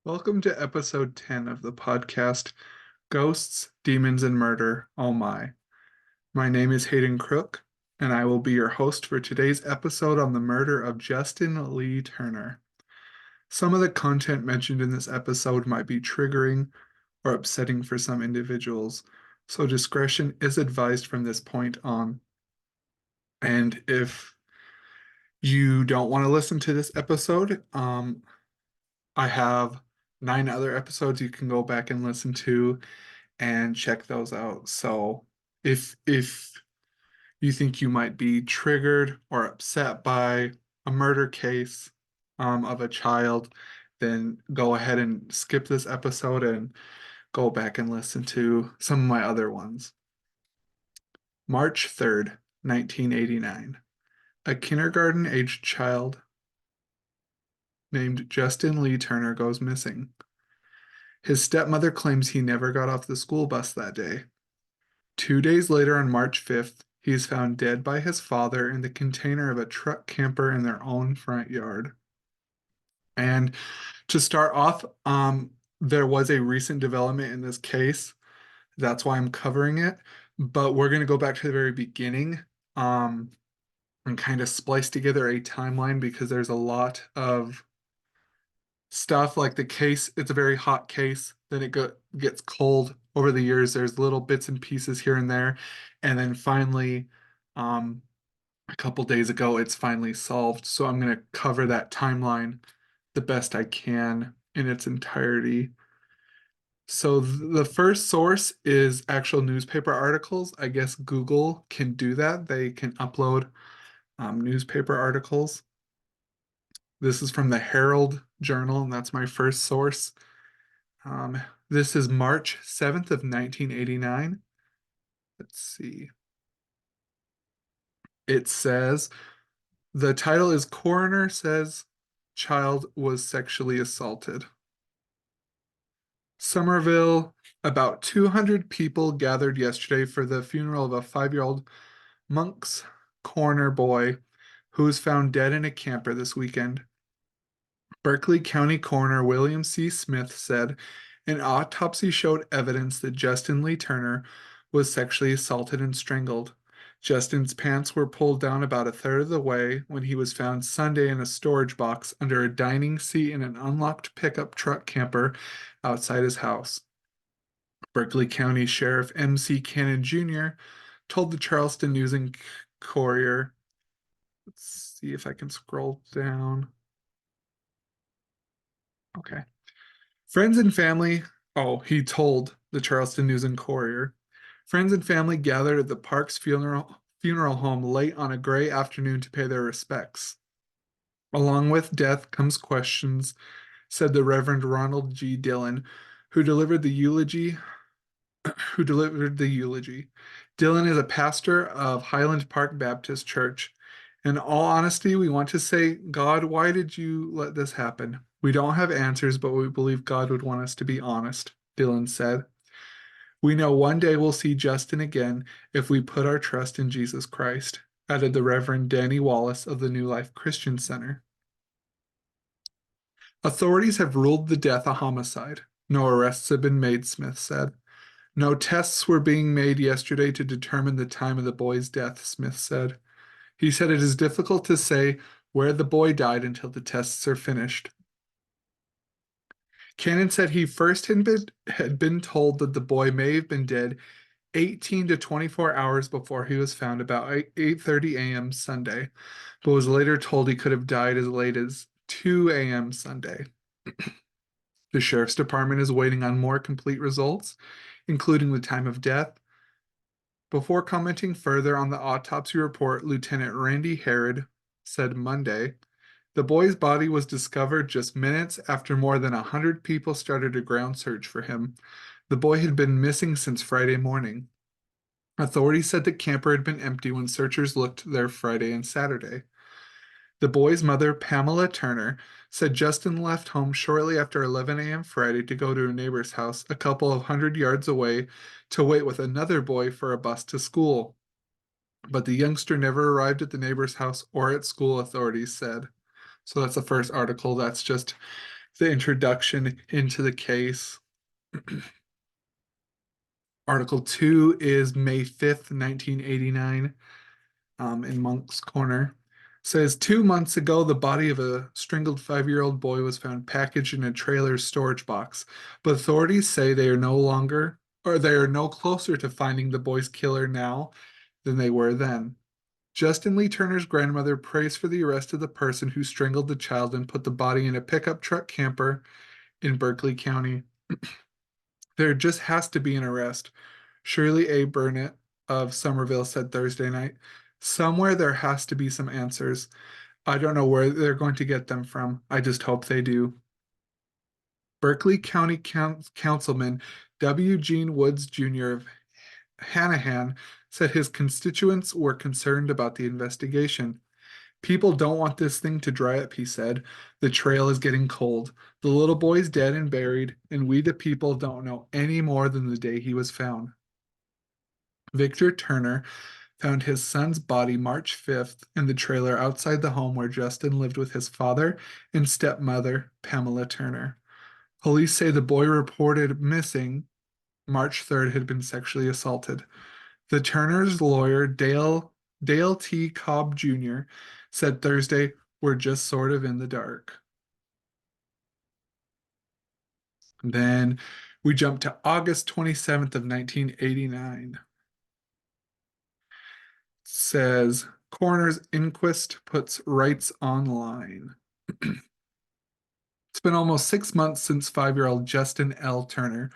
Welcome to episode 10 of the podcast Ghosts, Demons, and Murder. Oh my. My name is Hayden Crook, and I will be your host for today's episode on the murder of Justin Lee Turner. Some of the content mentioned in this episode might be triggering or upsetting for some individuals, so discretion is advised from this point on. And if you don't want to listen to this episode, I have 9 other episodes you can go back and listen to and check those out. So if you think you might be triggered or upset by a murder case of a child, then go ahead and skip this episode and go back and listen to some of my other ones. March 3rd, 1989. A kindergarten-aged child named Justin Lee Turner goes missing. His stepmother claims he never got off the school bus that day. 2 days later, on March 5th, he is found dead by his father in the container of a truck camper in their own front yard. And to start off, there was a recent development in this case. That's why I'm covering it. But we're going to go back to the very beginning and kind of splice together a timeline because there's a lot of stuff like the case. It's a very hot case. Then gets cold over the years. There's little bits and pieces here and there. And then finally, um, a couple days ago, it's finally solved. So I'm going to cover that timeline the best I can in its entirety. So the first source is actual newspaper articles. I guess Google can do that. They can upload newspaper articles. This is from the Herald Journal, and that's my first source. This is March 7th of 1989. Let's see. It says, the title is Coroner Says Child Was Sexually Assaulted. Somerville, about 200 people gathered yesterday for the funeral of a 5-year-old Monk's Corner boy who was found dead in a camper this weekend. Berkeley County Coroner William C. Smith said an autopsy showed evidence that Justin Lee Turner was sexually assaulted and strangled. Justin's pants were pulled down about a third of the way when he was found Sunday in a storage box under a dining seat in an unlocked pickup truck camper outside his house. Berkeley County Sheriff M.C. Cannon Jr. told the Charleston News and Courier. Let's see if I can scroll down. Okay. Friends and family, oh, he told the Charleston News and Courier. Friends and family gathered at the Parks funeral home late on a gray afternoon to pay their respects. Along with death comes questions, said the Reverend Ronald G. Dillon, who delivered the eulogy. Dillon is a pastor of Highland Park Baptist Church. In all honesty, we want to say, God, why did you let this happen? We don't have answers, but we believe God would want us to be honest, Dillon said. We know one day we'll see Justin again if we put our trust in Jesus Christ, added the Reverend Danny Wallace of the New Life Christian Center. Authorities have ruled the death a homicide. No arrests have been made, Smith said. No tests were being made yesterday to determine the time of the boy's death, Smith said. He said it is difficult to say where the boy died until the tests are finished. Cannon said he first had been told that the boy may have been dead 18 to 24 hours before he was found about 8:30 a.m. Sunday, but was later told he could have died as late as 2 a.m. Sunday. The sheriff's department is waiting on more complete results, including the time of death. Before commenting further on the autopsy report, Lieutenant Randy Harrod said Monday, the boy's body was discovered just minutes after more than 100 people started a ground search for him. The boy had been missing since Friday morning. Authorities said the camper had been empty when searchers looked there Friday and Saturday. The boy's mother, Pamela Turner, said Justin left home shortly after 11 a.m. Friday to go to a neighbor's house a couple of hundred yards away to wait with another boy for a bus to school. But the youngster never arrived at the neighbor's house or at school, authorities said. So that's the first article. That's just the introduction into the case. Article 2 is May 5th, 1989, in Monk's Corner. Says 2 months ago, the body of a strangled 5-year-old boy was found packaged in a trailer storage box, but authorities say they are no longer, or they are no closer to finding the boy's killer now than they were then. Justin Lee Turner's grandmother prays for the arrest of the person who strangled the child and put the body in a pickup truck camper in Berkeley County. There just has to be an arrest. Shirley A. Burnett of Somerville said Thursday night. Somewhere there has to be some answers. I don't know where they're going to get them from. I just hope they do. Berkeley County Councilman W. Gene Woods Jr. of Hanahan said his constituents were concerned about the investigation. People don't want this thing to dry up, he said. The trail is getting cold. The little boy's dead and buried, and we, the people, don't know any more than the day he was found. Victor Turner found his son's body March 5th in the trailer outside the home where Justin lived with his father and stepmother, Pamela Turner. Police say the boy reported missing March 3rd had been sexually assaulted. The Turner's lawyer, Dale T. Cobb Jr., said Thursday, "We're just sort of in the dark." Then we jump to August 27th of 1989. Says coroner's inquest puts rights online. It's been almost 6 months since 5-year-old Justin L. Turner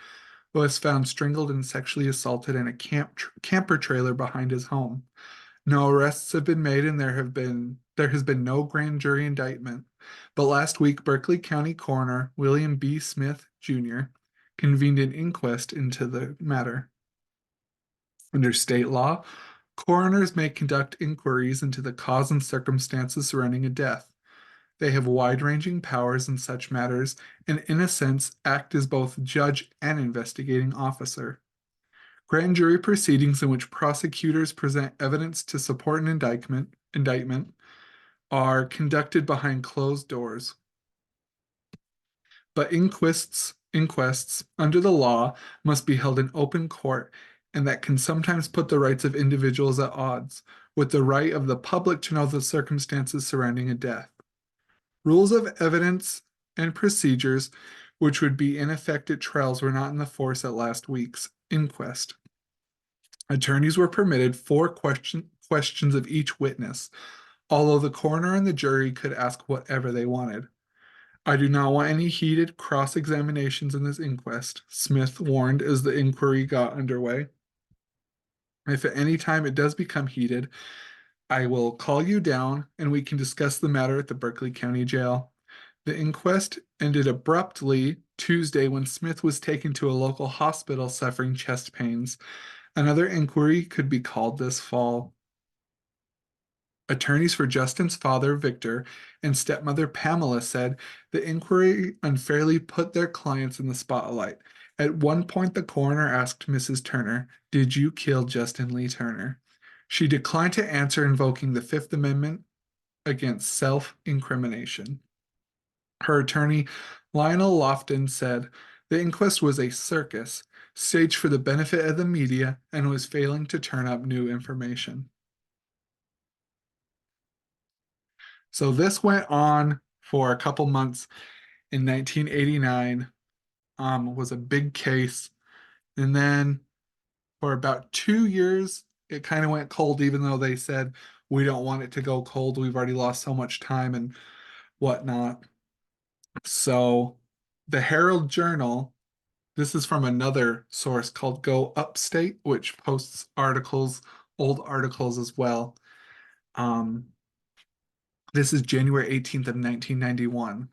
was found strangled and sexually assaulted in a camper trailer behind his home. No arrests have been made, and there has been no grand jury indictment. But last week, Berkeley County Coroner William B. Smith Jr. convened an inquest into the matter. Under state law, coroners may conduct inquiries into the cause and circumstances surrounding a death. They have wide-ranging powers in such matters and, in a sense, act as both judge and investigating officer. Grand jury proceedings in which prosecutors present evidence to support an indictment are conducted behind closed doors. But inquests under the law must be held in open court, and that can sometimes put the rights of individuals at odds with the right of the public to know the circumstances surrounding a death. Rules of evidence and procedures which would be in effect at trials were not in the force at last week's inquest. Attorneys were permitted 4 questions of each witness, although the coroner and the jury could ask whatever they wanted. "I do not want any heated cross-examinations in this inquest," Smith warned as the inquiry got underway. "If at any time it does become heated, I will call you down and we can discuss the matter at the Berkeley County Jail." The inquest ended abruptly Tuesday when Smith was taken to a local hospital suffering chest pains. Another inquiry could be called this fall. Attorneys for Justin's father, Victor, and stepmother, Pamela, said the inquiry unfairly put their clients in the spotlight. At one point, the coroner asked Mrs. Turner, "Did you kill Justin Lee Turner?" She declined to answer, invoking the Fifth Amendment against self-incrimination. Her attorney, Lionel Lofton, said the inquest was a circus, staged for the benefit of the media, and was failing to turn up new information. So this went on for a couple months in 1989, was a big case. And then for about 2 years, it kind of went cold, even though they said, "We don't want it to go cold. We've already lost so much time and whatnot." So the Herald Journal, this is from another source called Go Upstate, which posts articles, old articles as well. This is January 18th of 1991.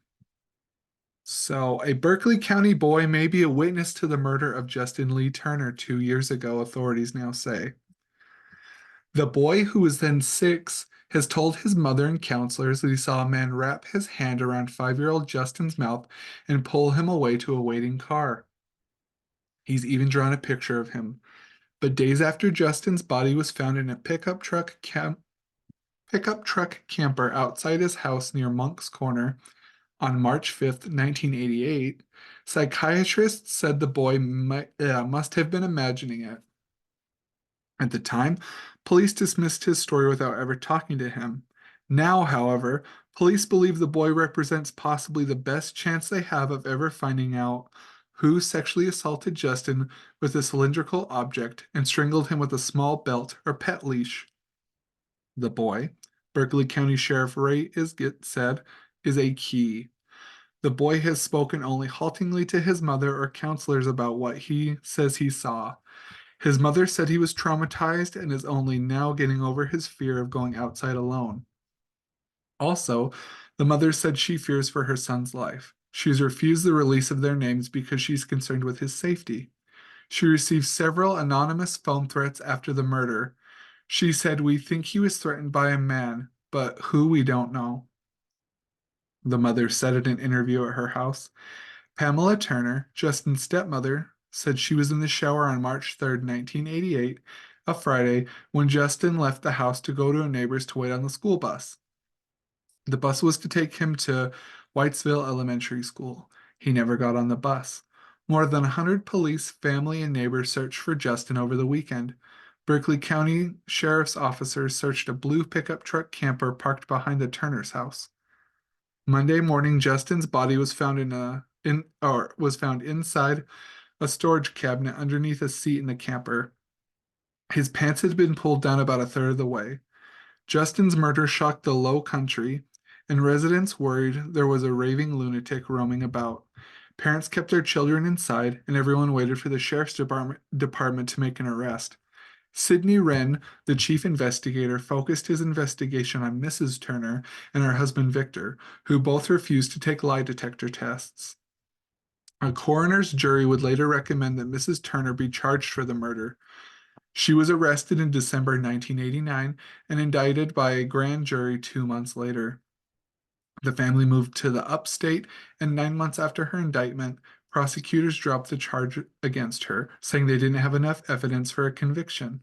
So, a Berkeley County boy may be a witness to the murder of Justin Lee Turner 2 years ago, authorities now say. The boy, who was then 6, has told his mother and counselors that he saw a man wrap his hand around 5-year-old Justin's mouth and pull him away to a waiting car. He's even drawn a picture of him. But days after Justin's body was found in a pickup truck camper outside his house near Monk's Corner, On March 5th, 1988, psychiatrists said the boy must have been imagining it. At the time, police dismissed his story without ever talking to him. Now, however, police believe the boy represents possibly the best chance they have of ever finding out who sexually assaulted Justin with a cylindrical object and strangled him with a small belt or pet leash. The boy, Berkeley County Sheriff Ray Isgett said, is a key. The boy has spoken only haltingly to his mother or counselors about what he says he saw. His mother said he was traumatized and is only now getting over his fear of going outside alone. Also, the mother said she fears for her son's life. She's refused the release of their names because she's concerned with his safety. She received several anonymous phone threats after the murder. She said, "We think he was threatened by a man, but who we don't know." The mother said in an interview at her house. Pamela Turner, Justin's stepmother, said she was in the shower on March 3rd, 1988, a Friday, when Justin left the house to go to a neighbor's to wait on the school bus. The bus was to take him to Whitesville Elementary School. He never got on the bus. More than 100 police, family, and neighbors searched for Justin over the weekend. Berkeley County Sheriff's officers searched a blue pickup truck camper parked behind the Turner's house. Monday morning, Justin's body was found was found inside a storage cabinet underneath a seat in the camper. His pants had been pulled down about a third of the way. Justin's murder shocked the Low Country, and residents worried there was a raving lunatic roaming about. Parents kept their children inside, and everyone waited for the sheriff's department to make an arrest. Sidney Wren, the chief investigator, focused his investigation on Mrs. Turner and her husband Victor, who both refused to take lie detector tests. A coroner's jury would later recommend that Mrs. Turner be charged for the murder. She was arrested in December 1989 and indicted by a grand jury 2 months later. The family moved to the upstate, and 9 months after her indictment, prosecutors dropped the charge against her, saying they didn't have enough evidence for a conviction.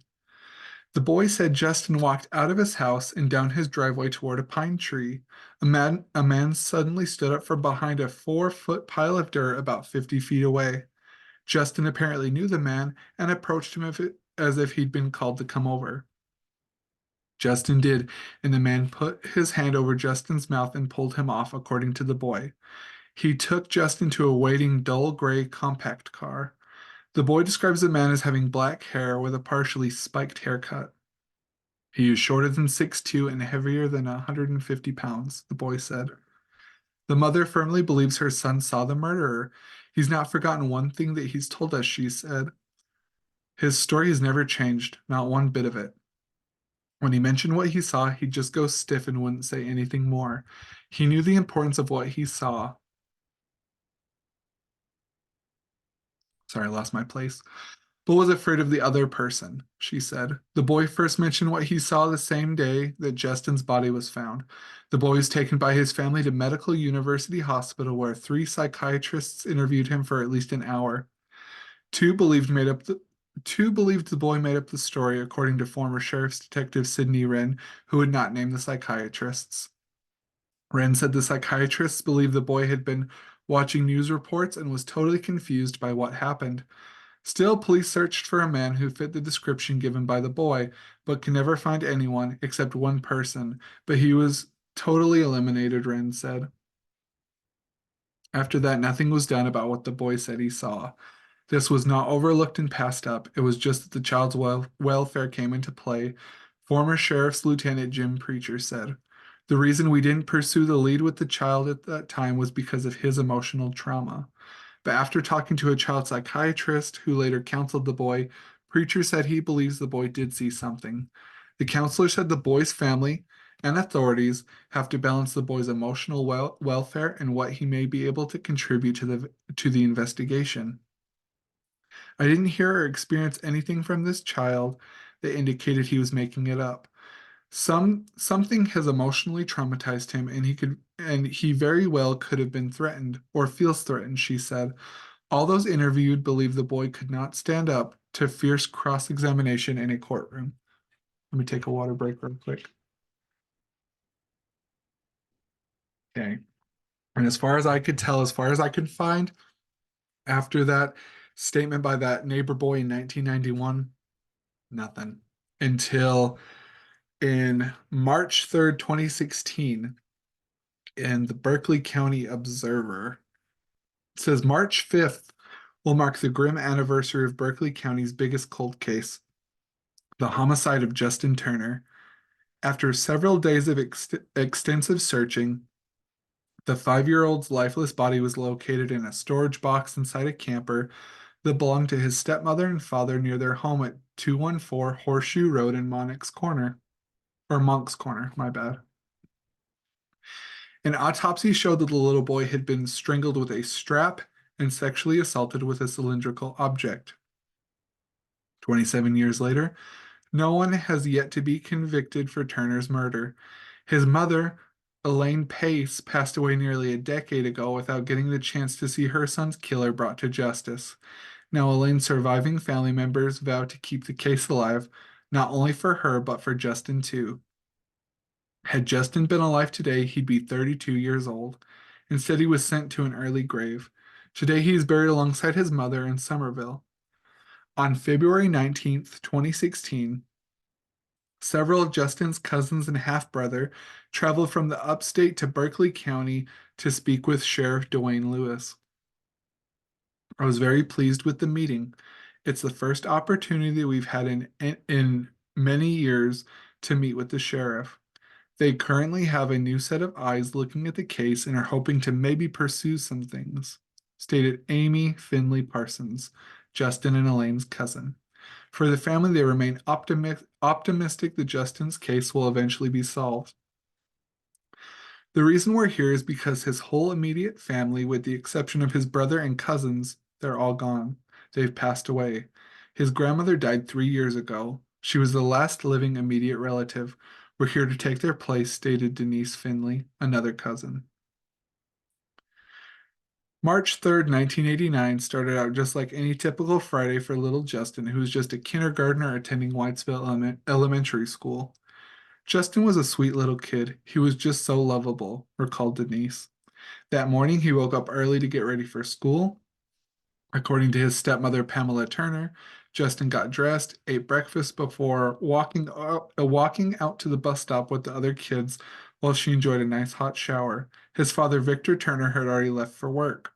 The boy said Justin walked out of his house and down his driveway toward a pine tree. A man suddenly stood up from behind a 4-foot pile of dirt about 50 feet away. Justin apparently knew the man and approached him as if he'd been called to come over. Justin did, and the man put his hand over Justin's mouth and pulled him off, according to the boy. He took Justin to a waiting dull gray compact car. The boy describes the man as having black hair with a partially spiked haircut. He is shorter than 6'2" and heavier than 150 pounds, the boy said. The mother firmly believes her son saw the murderer. He's not forgotten one thing that he's told us, she said. His story has never changed, not one bit of it. When he mentioned what he saw, he'd just go stiff and wouldn't say anything more. He knew the importance of what he saw. Sorry, I lost my place. But was afraid of the other person, she said. The boy first mentioned what he saw the same day that Justin's body was found. The boy was taken by his family to Medical University Hospital, where 3 psychiatrists interviewed him for at least an hour. Two believed the boy made up the story, according to former Sheriff's Detective Sidney Wren, who would not name the psychiatrists. Wren said the psychiatrists believed the boy had been watching news reports and was totally confused by what happened. Still, police searched for a man who fit the description given by the boy, but could never find anyone except one person, but he was totally eliminated, Wren said. After that, nothing was done about what the boy said he saw. This was not overlooked and passed up. It was just that the child's welfare came into play, former Sheriff's Lieutenant Jim Preacher said. The reason we didn't pursue the lead with the child at that time was because of his emotional trauma. But after talking to a child psychiatrist who later counseled the boy, Preacher said he believes the boy did see something. The counselor said the boy's family and authorities have to balance the boy's emotional welfare and what he may be able to contribute to the investigation. I didn't hear or experience anything from this child that indicated he was making it up. Something has emotionally traumatized him, and he very well could have been threatened or feels threatened, she said. All those interviewed believe the boy could not stand up to fierce cross-examination in a courtroom. Let me take a water break real quick. Okay. And as far as I could tell, as far as I could find, after that statement by that neighbor boy in 1991, nothing. Until in March 3rd, 2016, in the Berkeley County Observer, it says March 5th will mark the grim anniversary of Berkeley County's biggest cold case, the homicide of Justin Turner. After several days of extensive searching, the 5-year-old's lifeless body was located in a storage box inside a camper that belonged to his stepmother and father near their home at 214 Horseshoe Road in Monk's Corner, my bad. An autopsy showed that the little boy had been strangled with a strap and sexually assaulted with a cylindrical object. 27 years later, no one has yet to be convicted for Turner's murder. His mother, Elaine Pace, passed away nearly a decade ago without getting the chance to see her son's killer brought to justice. Now, Elaine's surviving family members vow to keep the case alive, not only for her, but for Justin too. Had Justin been alive today, he'd be 32 years old. Instead, he was sent to an early grave. Today, he is buried alongside his mother in Somerville. On February 19th, 2016, several of Justin's cousins and half-brother traveled from the upstate to Berkeley County to speak with Sheriff Dwayne Lewis. I was very pleased with the meeting. It's the first opportunity we've had in many years to meet with the sheriff. They currently have a new set of eyes looking at the case and are hoping to maybe pursue some things, stated Amy Finley Parsons, Justin and Elaine's cousin. For the family, they remain optimistic that Justin's case will eventually be solved. The reason we're here is because his whole immediate family, with the exception of his brother and cousins, they're all gone. They've passed away. His grandmother died 3 years ago. She was the last living immediate relative. We're here to take their place, stated Denise Finley, another cousin. March 3rd, 1989 started out just like any typical Friday for little Justin, who was just a kindergartner attending Whitesville Elementary School. Justin was a sweet little kid. He was just so lovable, recalled Denise. That morning, he woke up early to get ready for school. According to his stepmother, Pamela Turner, Justin got dressed, ate breakfast before walking out to the bus stop with the other kids while she enjoyed a nice hot shower. His father, Victor Turner, had already left for work.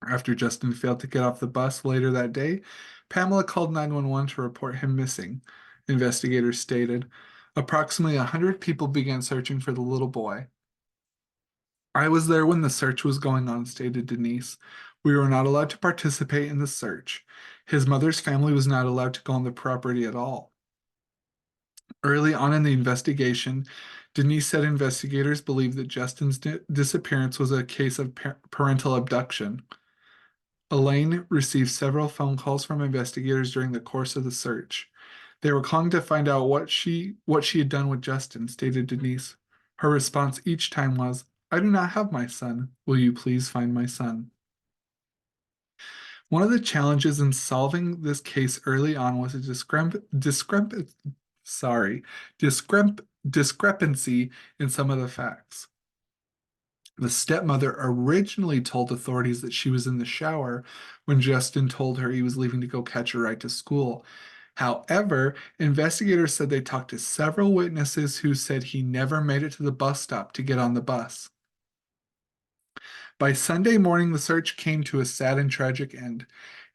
After Justin failed to get off the bus later that day, Pamela called 911 to report him missing. Investigators stated. Approximately 100 people began searching for the little boy. I was there when the search was going on, stated Denise. We were not allowed to participate in the search. His mother's family was not allowed to go on the property at all. Early on in the investigation, Denise said investigators believed that Justin's disappearance was a case of parental abduction. Elaine received several phone calls from investigators during the course of the search. They were calling to find out what she had done with Justin, stated Denise. Her response each time was, I do not have my son. Will you please find my son? One of the challenges in solving this case early on was a discrepancy in some of the facts. The stepmother originally told authorities that she was in the shower when Justin told her he was leaving to go catch a ride to school. However, investigators said they talked to several witnesses who said he never made it to the bus stop to get on the bus. By Sunday morning, the search came to a sad and tragic end.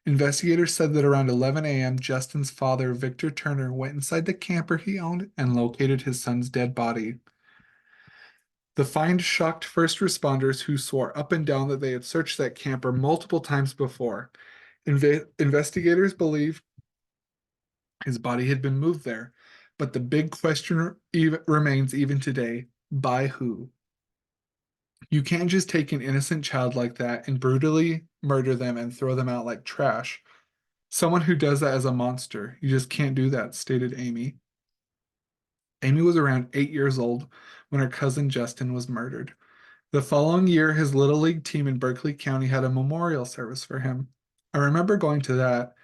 Investigators said that around 11 a.m., Justin's father, Victor Turner, went inside the camper he owned and located his son's dead body. The find shocked first responders who swore up and down that they had searched that camper multiple times before. Investigators believe his body had been moved there, but the big question remains even today, by who? You can't just take an innocent child like that and brutally murder them and throw them out like trash. Someone who does that is a monster. You just can't do that, stated Amy. Amy was around 8 years old when her cousin Justin was murdered. The following year, his Little League team in Berkeley County had a memorial service for him. I remember going to that.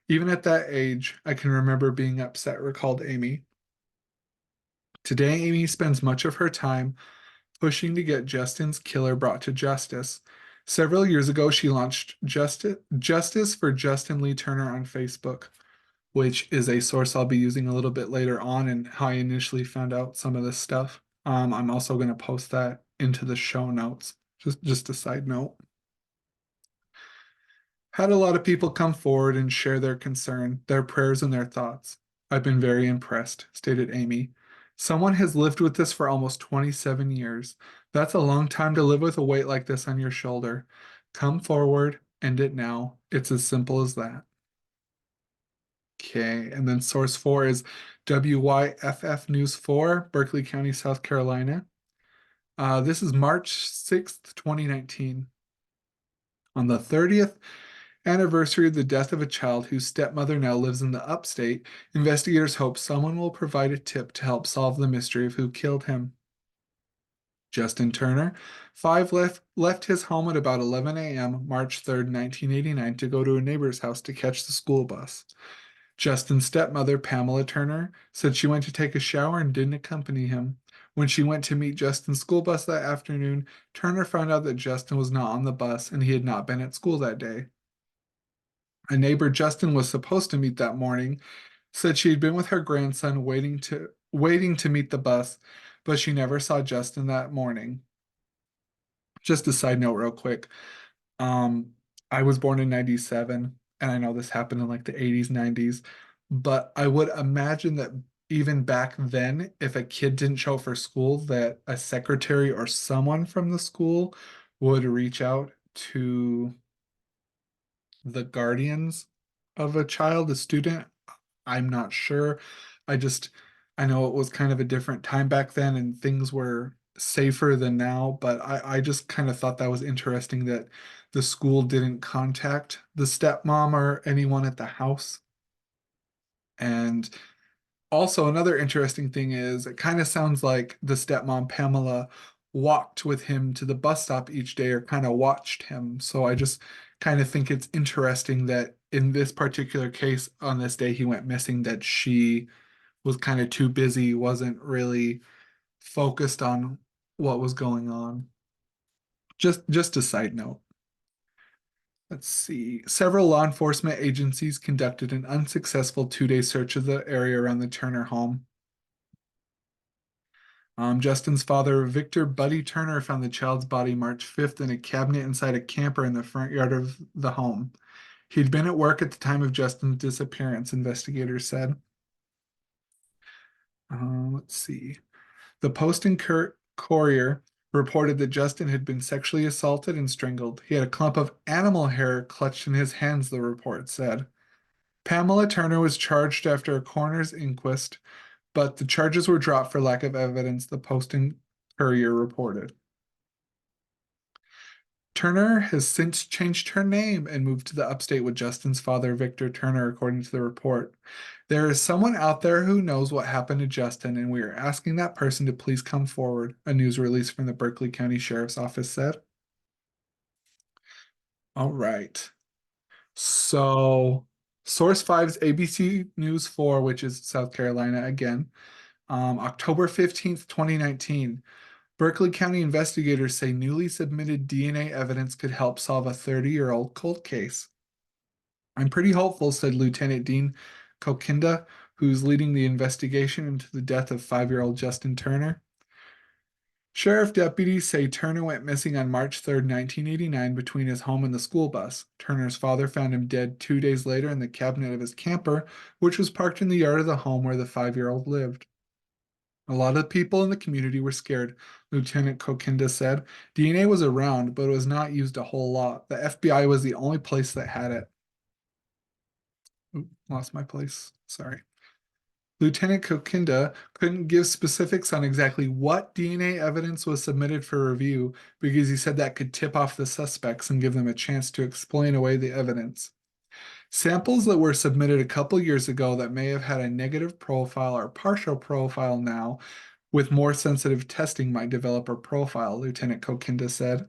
Even at that age, I can remember being upset, recalled Amy. Today, Amy spends much of her time pushing to get Justin's killer brought to justice. Several years ago, she launched Justice for Justin Lee Turner on Facebook, which is a source I'll be using a little bit later on and how I initially found out some of this stuff. I'm also going to post that into the show notes. Just a side note. Had a lot of people come forward and share their concern, their prayers, and their thoughts. I've been very impressed, stated Amy. Someone has lived with this for almost 27 years. That's a long time to live with a weight like this on your shoulder. Come forward, end it now. It's as simple as that. Okay, and then source 4 is WYFF News 4, Berkeley County, South Carolina. This is March 6th, 2019. On the 30th anniversary of the death of a child whose stepmother now lives in the upstate, investigators hope someone will provide a tip to help solve the mystery of who killed him. Justin Turner, 5, left his home at about 11 a.m. March 3rd, 1989, to go to a neighbor's house to catch the school bus. Justin's stepmother, Pamela Turner, said she went to take a shower and didn't accompany him. When she went to meet Justin's school bus that afternoon, Turner found out that Justin was not on the bus and he had not been at school that day. A neighbor Justin was supposed to meet that morning said she had been with her grandson waiting to meet the bus, but she never saw Justin that morning. Just a side note real quick. Um, I was born in 97, and I know this happened in like the 80s, 90s, but I would imagine that even back then, if a kid didn't show up for school, that a secretary or someone from the school would reach out to the guardians of a child, a student. I'm not sure. I just, I know it was kind of a different time back then and things were safer than now, but I just kind of thought that was interesting that the school didn't contact the stepmom or anyone at the house. And also, another interesting thing is it kind of sounds like the stepmom, Pamela, walked with him to the bus stop each day or kind of watched him. So I just kind of think it's interesting that in this particular case, on this day he went missing, that she was kind of too busy, wasn't really focused on what was going on. Just a side note. Let's see. Several law enforcement agencies conducted an unsuccessful 2-day search of the area around the Turner home. Justin's father, Victor Buddy Turner, found the child's body March 5th in a cabinet inside a camper in the front yard of the home. He'd been at work at the time of Justin's disappearance, investigators said. Let's see. The Post and Courier reported that Justin had been sexually assaulted and strangled. He had a clump of animal hair clutched in his hands, the report said. Pamela Turner was charged after a coroner's inquest, but the charges were dropped for lack of evidence, the Post and Courier reported. Turner has since changed her name and moved to the upstate with Justin's father, Victor Turner, according to the report. There is someone out there who knows what happened to Justin, and we are asking that person to please come forward, a news release from the Berkeley County Sheriff's Office said. All right. So, Source 5's ABC News 4, which is South Carolina again, October 15th, 2019. Berkeley County investigators say newly submitted DNA evidence could help solve a 30-year-old cold case. I'm pretty hopeful, said Lieutenant Dean Kokinda, who's leading the investigation into the death of 5-year-old Justin Turner. Sheriff deputies say Turner went missing on March 3rd, 1989, between his home and the school bus. Turner's father found him dead 2 days later in the cabinet of his camper, which was parked in the yard of the home where the 5-year-old lived. A lot of people in the community were scared, Lieutenant Kokinda said. DNA was around, but it was not used a whole lot. The FBI was the only place that had it. Oop, lost my place. Sorry. Lieutenant Kokinda couldn't give specifics on exactly what DNA evidence was submitted for review because he said that could tip off the suspects and give them a chance to explain away the evidence. Samples that were submitted a couple years ago that may have had a negative profile or partial profile now, with more sensitive testing, might develop a profile, Lieutenant Kokinda said.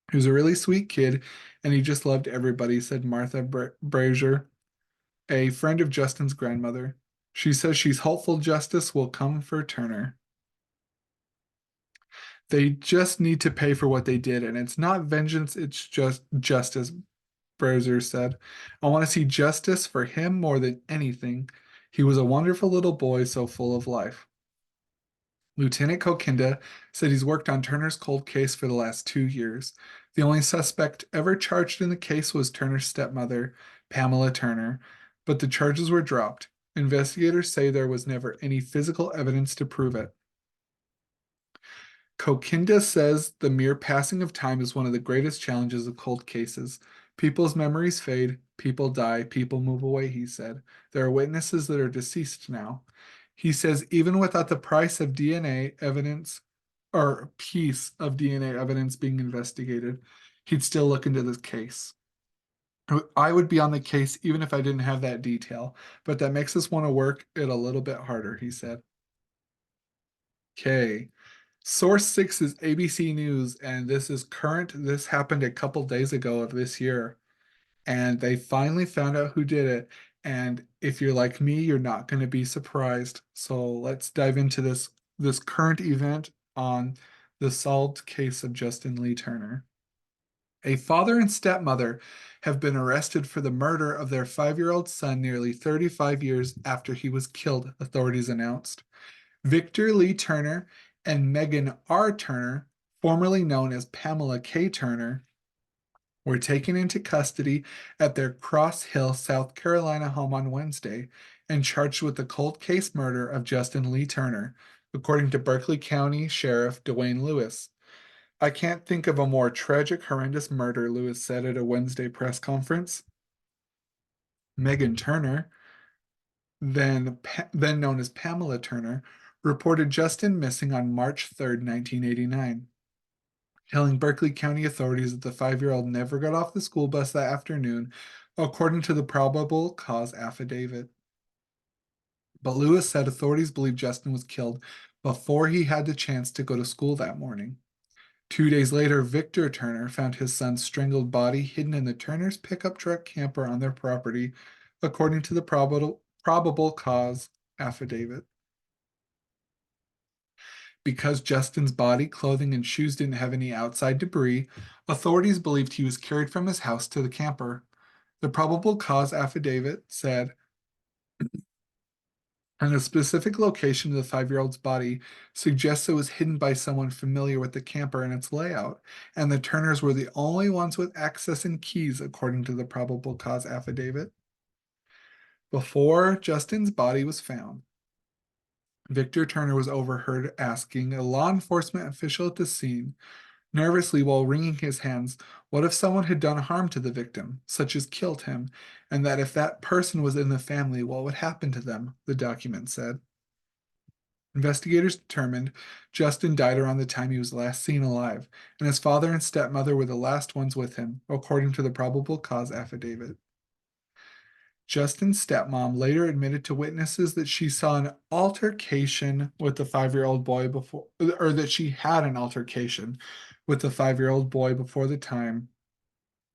He was a really sweet kid, and he just loved everybody, said Martha Brazier, a friend of Justin's grandmother. She says she's hopeful justice will come for Turner. They just need to pay for what they did, and it's not vengeance, it's just justice, Browser said. I want to see justice for him more than anything. He was a wonderful little boy, so full of life. Lieutenant Kokinda said he's worked on Turner's cold case for the last 2 years. The only suspect ever charged in the case was Turner's stepmother, Pamela Turner, but the charges were dropped. Investigators say there was never any physical evidence to prove it. Kokinda says the mere passing of time is one of the greatest challenges of cold cases. People's memories fade, people die, people move away, he said. There are witnesses that are deceased now. He says even without the price of DNA evidence or piece of DNA evidence being investigated, he'd still look into this case. I would be on the case even if I didn't have that detail, but that makes us want to work it a little bit harder, he said. Okay. Source 6 is ABC News, and this is current. This happened a couple days ago of this year, and they finally found out who did it. And if you're like me, you're not going to be surprised. So let's dive into this current event on the solved case of Justin Lee Turner. A father and stepmother have been arrested for the murder of their 5-year-old son nearly 35 years after he was killed, authorities announced. Victor Lee Turner and Megan R. Turner, formerly known as Pamela K. Turner, were taken into custody at their Cross Hill, South Carolina home on Wednesday and charged with the cold case murder of Justin Lee Turner, according to Berkeley County Sheriff Dwayne Lewis. I can't think of a more tragic, horrendous murder, Lewis said at a Wednesday press conference. Megan Turner, then known as Pamela Turner, reported Justin missing on March 3rd, 1989, telling Berkeley County authorities that the 5-year-old never got off the school bus that afternoon, according to the probable cause affidavit. But Lewis said authorities believe Justin was killed before he had the chance to go to school that morning. 2 days later, Victor Turner found his son's strangled body hidden in the Turner's pickup truck camper on their property, according to the probable cause affidavit. Because Justin's body, clothing, and shoes didn't have any outside debris, authorities believed he was carried from his house to the camper. The probable cause affidavit said, and a specific location of the 5-year-old's body suggests it was hidden by someone familiar with the camper and its layout, and the Turners were the only ones with access and keys, according to the probable cause affidavit. Before Justin's body was found, Victor Turner was overheard asking a law enforcement official at the scene, nervously while wringing his hands, what if someone had done harm to the victim, such as killed him, and that if that person was in the family, what would happen to them, the document said. Investigators determined Justin died around the time he was last seen alive, and his father and stepmother were the last ones with him, according to the probable cause affidavit. Justin's stepmom later admitted to witnesses that she saw an altercation with the 5-year-old boy before, or that she had an altercation with the 5-year-old boy before the time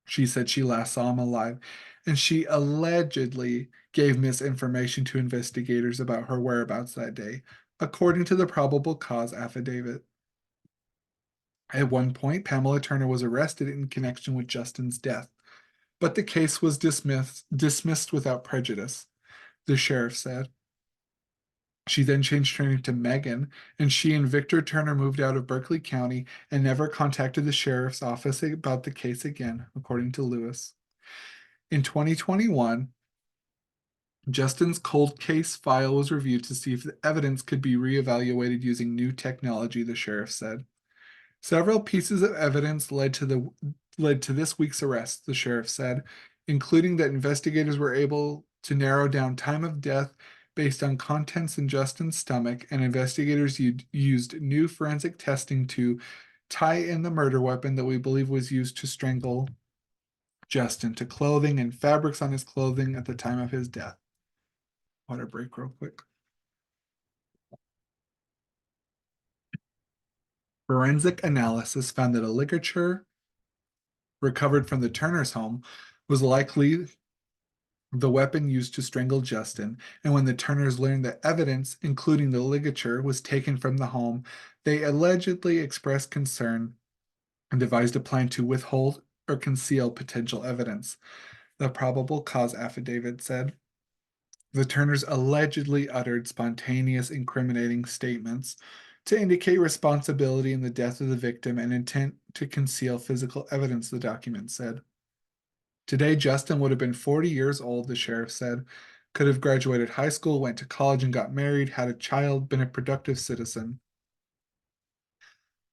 she said she last saw him alive, and she allegedly gave misinformation to investigators about her whereabouts that day, according to the probable cause affidavit. At one point, Pamela Turner was arrested in connection with Justin's death, but the case was dismissed without prejudice, the sheriff said. She then changed her name to Megan, and she and Victor Turner moved out of Berkeley County and never contacted the sheriff's office about the case again, according to Lewis. In 2021, Justin's cold case file was reviewed to see if the evidence could be reevaluated using new technology, the sheriff said. Several pieces of evidence led to this week's arrest, the sheriff said, including that investigators were able to narrow down time of death based on contents in Justin's stomach, and investigators used new forensic testing to tie in the murder weapon that we believe was used to strangle Justin to clothing and fabrics on his clothing at the time of his death. Water break real quick. Forensic analysis found that a ligature recovered from the Turner's home was likely the weapon used to strangle Justin, and when the Turners learned that evidence, including the ligature, was taken from the home, they allegedly expressed concern and devised a plan to withhold or conceal potential evidence. The probable cause affidavit said the Turners allegedly uttered spontaneous incriminating statements to indicate responsibility in the death of the victim and intent to conceal physical evidence, the document said. Today, Justin would have been 40 years old, the sheriff said. Could have graduated high school, went to college and got married, had a child, been a productive citizen.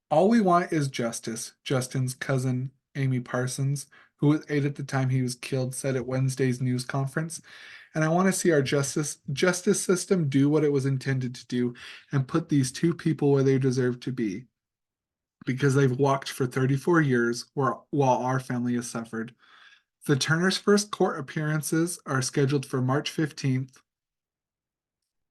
All we want is justice, Justin's cousin, Amy Parsons, who was 8 at the time he was killed, said at Wednesday's news conference. And I want to see our justice system do what it was intended to do and put these two people where they deserve to be because they've walked for 34 years while our family has suffered. The Turners' first court appearances are scheduled for March 15th.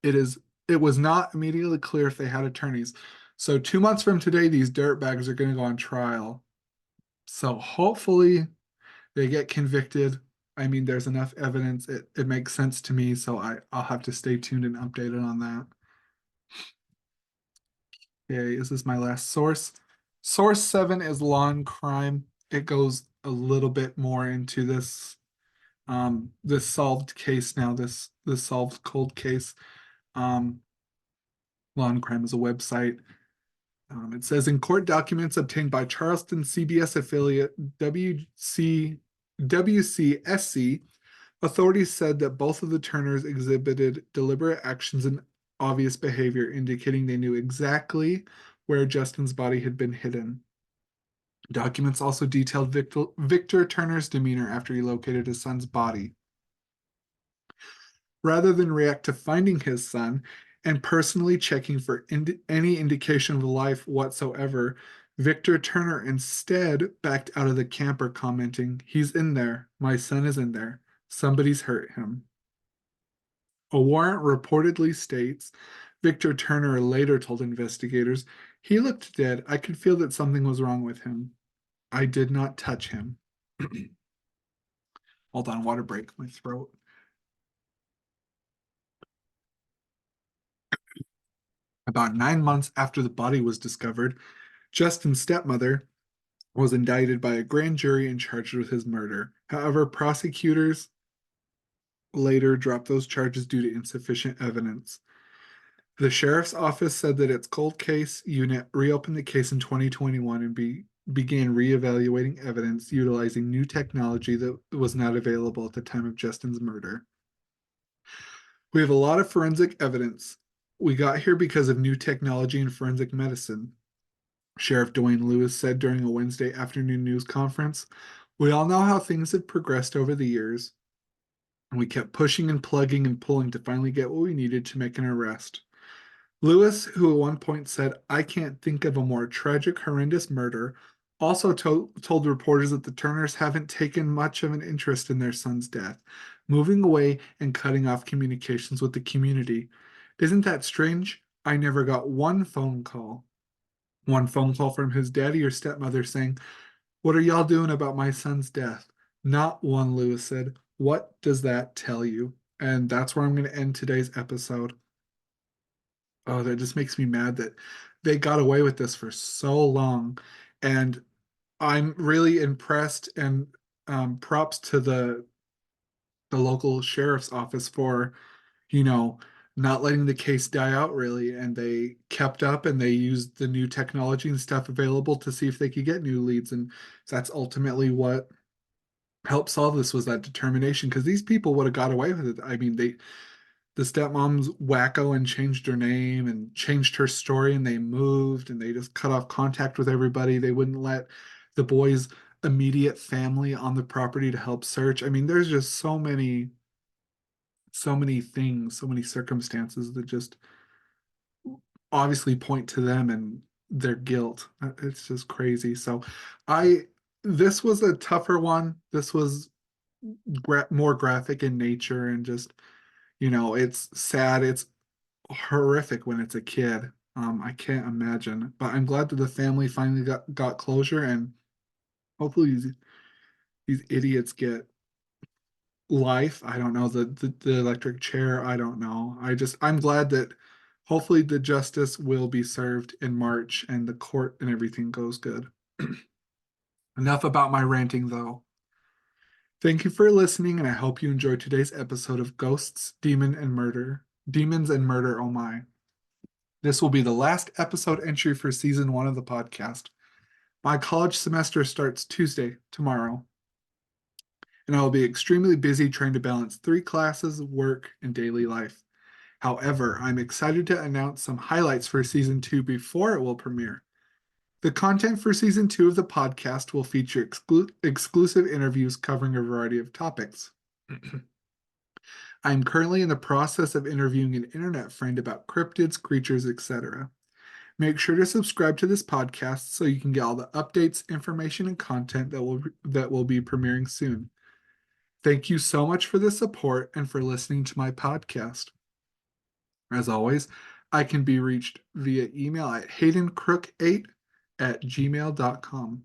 It was not immediately clear if they had attorneys. So 2 months from today, these dirtbags are going to go on trial. So hopefully they get convicted. I mean, there's enough evidence. It makes sense to me. So I'll have to stay tuned and updated on that. Okay, this is my last source. Source 7 is Law and Crime. It goes a little bit more into this solved case now, this solved cold case. Um, Law and Crime is a website. It says in court documents obtained by Charleston CBS affiliate WCSC, authorities said that both of the Turners exhibited deliberate actions and obvious behavior, indicating they knew exactly where Justin's body had been hidden. Documents also detailed Victor Turner's demeanor after he located his son's body. Rather than react to finding his son and personally checking for any indication of life whatsoever, Victor Turner instead backed out of the camper, commenting, "He's in there. My son is in there. Somebody's hurt him." A warrant reportedly states Victor Turner later told investigators, "He looked dead. I could feel that something was wrong with him. I did not touch him." Hold on, water break, my throat. About 9 months after the body was discovered, Justin's stepmother was indicted by a grand jury and charged with his murder. However, prosecutors later dropped those charges due to insufficient evidence. The sheriff's office said that its cold case unit reopened the case in 2021 and began reevaluating evidence utilizing new technology that was not available at the time of Justin's murder. We have a lot of forensic evidence. We got here because of new technology in forensic medicine, Sheriff Dwayne Lewis said during a Wednesday afternoon news conference. We all know how things have progressed over the years, and we kept pushing and plugging and pulling to finally get what we needed to make an arrest. Lewis, who at one point said, "I can't think of a more tragic, horrendous murder," also told reporters that the Turners haven't taken much of an interest in their son's death, moving away and cutting off communications with the community. Isn't that strange? I never got one phone call. One phone call from his daddy or stepmother saying, "What are y'all doing about my son's death?" Not one, Lewis said. What does that tell you? And that's where I'm going to end today's episode. Oh, that just makes me mad that they got away with this for so long. And I'm really impressed and props to the local sheriff's office for, you know, not letting the case die out really. And they kept up and they used the new technology and stuff available to see if they could get new leads. And that's ultimately what helped solve this was that determination because these people would have got away with it. I mean, the stepmom's wacko and changed her name and changed her story and they moved and they just cut off contact with everybody. They wouldn't let the boys' immediate family on the property to help search. I mean, there's just so many things, so many circumstances that just obviously point to them and their guilt. It's just crazy. So I this was a tougher one. This was more graphic in nature and just, it's sad. It's horrific when it's a kid. I can't imagine. But I'm glad that the family finally got closure and hopefully these idiots get life. I don't know, the electric chair. I don't know. I'm glad that hopefully the justice will be served in March and the court and everything goes good. Enough about my ranting though. Thank you for listening, and I hope you enjoyed today's episode of Ghosts, Demons and Murder, oh my. This will be the last episode entry for season 1 of the podcast. My college semester starts Tuesday, tomorrow, and I will be extremely busy trying to balance 3 classes, work, and daily life. However, I'm excited to announce some highlights for season 2 before it will premiere. The content for season 2 of the podcast will feature exclusive interviews covering a variety of topics. I'm currently in the process of interviewing an internet friend about cryptids, creatures, etc. Make sure to subscribe to this podcast so you can get all the updates, information, and content that will be premiering soon. Thank you so much for the support and for listening to my podcast. As always, I can be reached via email at haydencrook8@gmail.com.